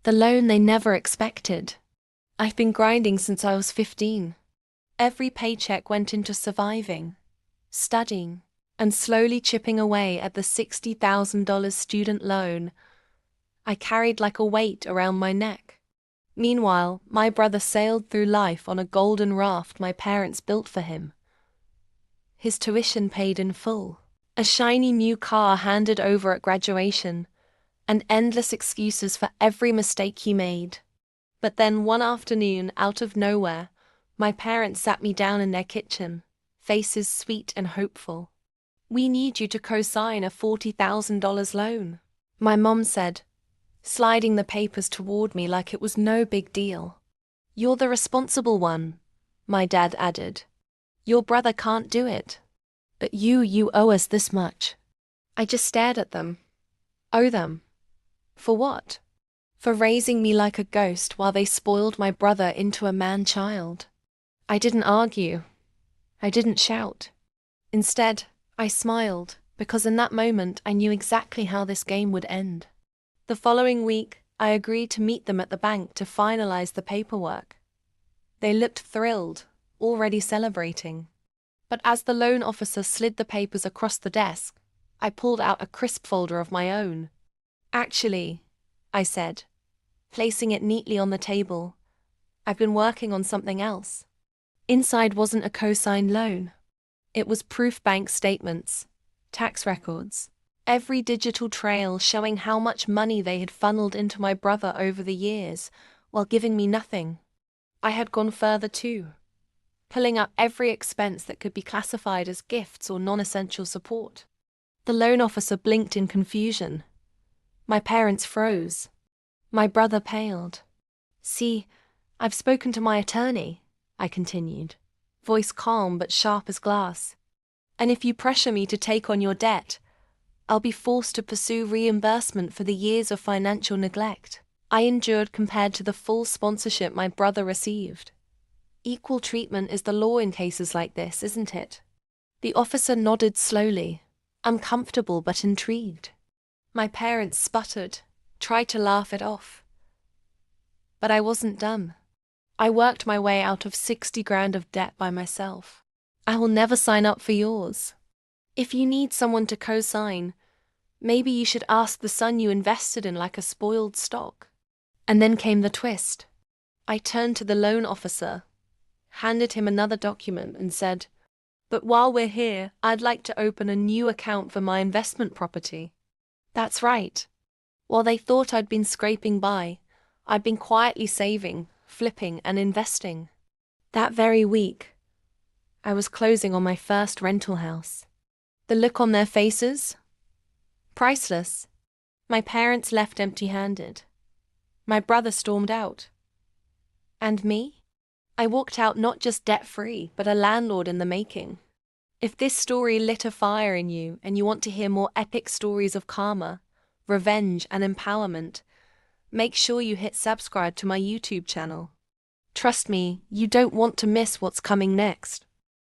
The loan they never expected. I've been grinding since I was 15. Every paycheck went into surviving, studying, and slowly chipping away at the $60,000 student loan I carried like a weight around my neck. Meanwhile, my brother sailed through life on a golden raft my parents built for him. His tuition paid in full, a shiny new car handed over at graduation, and endless excuses for every mistake he made. But then one afternoon, out of nowhere, my parents sat me down in their kitchen, faces sweet and hopeful. "We need you to co-sign a $40,000 loan," my mom said, sliding the papers toward me like it was no big deal. "You're the responsible one," my dad added. "Your brother can't do it. But you owe us this much." I just stared at them. Owe them? For what? For raising me like a ghost while they spoiled my brother into a man-child. I didn't argue. I didn't shout. Instead, I smiled, because in that moment I knew exactly how this game would end. The following week, I agreed to meet them at the bank to finalize the paperwork. They looked thrilled, already celebrating. But as the loan officer slid the papers across the desk, I pulled out a crisp folder of my own. "Actually," I said, placing it neatly on the table, "I've been working on something else." Inside wasn't a co-signed loan. It was proof bank statements, tax records, every digital trail showing how much money they had funneled into my brother over the years, while giving me nothing. I had gone further too, pulling up every expense that could be classified as gifts or non-essential support. The loan officer blinked in confusion. My parents froze. My brother paled. "See, I've spoken to my attorney," I continued, voice calm but sharp as glass. "And if you pressure me to take on your debt, I'll be forced to pursue reimbursement for the years of financial neglect I endured compared to the full sponsorship my brother received. Equal treatment is the law in cases like this, isn't it?" The officer nodded slowly, uncomfortable but intrigued. My parents sputtered, tried to laugh it off. But I wasn't done. I worked my way out of 60 grand of debt by myself. "I will never sign up for yours. If you need someone to co-sign, maybe you should ask the son you invested in like a spoiled stock." And then came the twist. I turned to the loan officer, handed him another document and said, "But while we're here, I'd like to open a new account for my investment property." That's right. While they thought I'd been scraping by, I'd been quietly saving, flipping, and investing. That very week, I was closing on my first rental house. The look on their faces? Priceless. My parents left empty-handed. My brother stormed out. And me? I walked out not just debt-free, but a landlord in the making. If this story lit a fire in you and you want to hear more epic stories of karma, revenge, and empowerment, make sure you hit subscribe to my YouTube channel. Trust me, you don't want to miss what's coming next.